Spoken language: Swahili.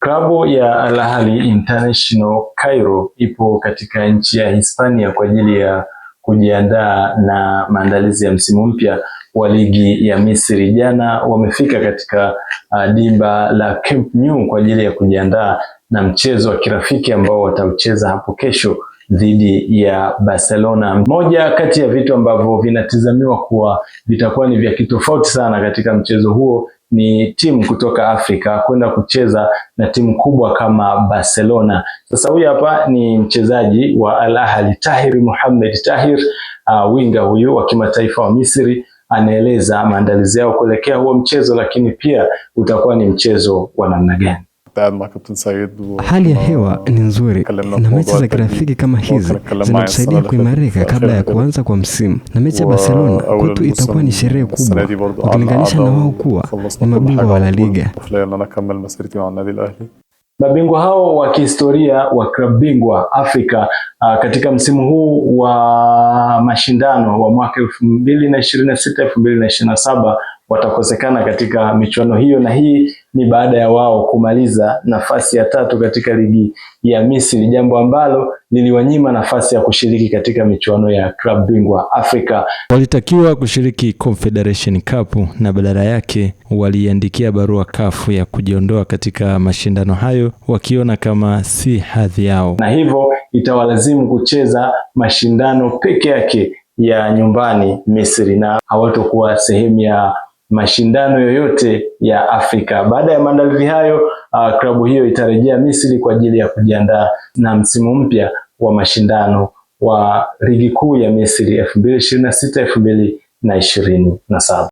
Klabu ya Al Ahly International Cairo ipo katika nchi ya Hispania kwa ajili ya kujiandaa na maandalizi ya msimu mpya wa ligi ya Misri. Jana wamefika katika dimba la Camp Nou kwa ajili ya kujiandaa na mchezo wa kirafiki ambao wataucheza hapo kesho dhidi ya Barcelona. Moja kati ya vitu ambavyo vinatazamiwa kuwa vitakuwa ni vya kitofauti sana katika mchezo huo ni timu kutoka Afrika kwenda kucheza na timu kubwa kama Barcelona. Sasa huyu hapa ni mchezaji wa Al Ahly Tahir Mohamed Tahir, winga huyu wa kimataifa wa Misri, anaeleza maandalizi yao kuelekea huo mchezo, lakini pia utakuwa ni mchezo wa namna gani. Hali ya hewa ni nzuri na mechi za kirafiki kama hizi zinatusaidia kuimarika kabla ya kuanza kwa msimu, na mechi ya Barcelona kwetu itakuwa ni sherehe kubwa ukilinganisha na wao kuwa ni mabingwa wa La Liga. Mabingwa hao wa kihistoria wa klabu bingwa Afrika katika msimu huu wa mashindano wa mwaka 2026-2027 watakosekana katika michuano hiyo, na hii ni baada ya wao kumaliza nafasi ya 3 katika ligi ya Misri, jambo ambalo liliwanyima nafasi ya kushiriki katika michuano ya klabu bingwa Afrika. Walitakiwa kushiriki Confederation Cup na badala yake waliandikia barua CAF ya kujiondoa katika mashindano hayo, wakiona kama si hadhi yao, na hivyo itawalazimu kucheza mashindano peke yake ya nyumbani Misri, na hawatakuwa sehemu ya mashindano yoyote ya Afrika. Baada ya maandalizi hayo, klabu hiyo itarejea Misri kwa ajili ya kujiandaa na msimu mpya wa mashindano wa ligi kuu ya Misri 2026-2027.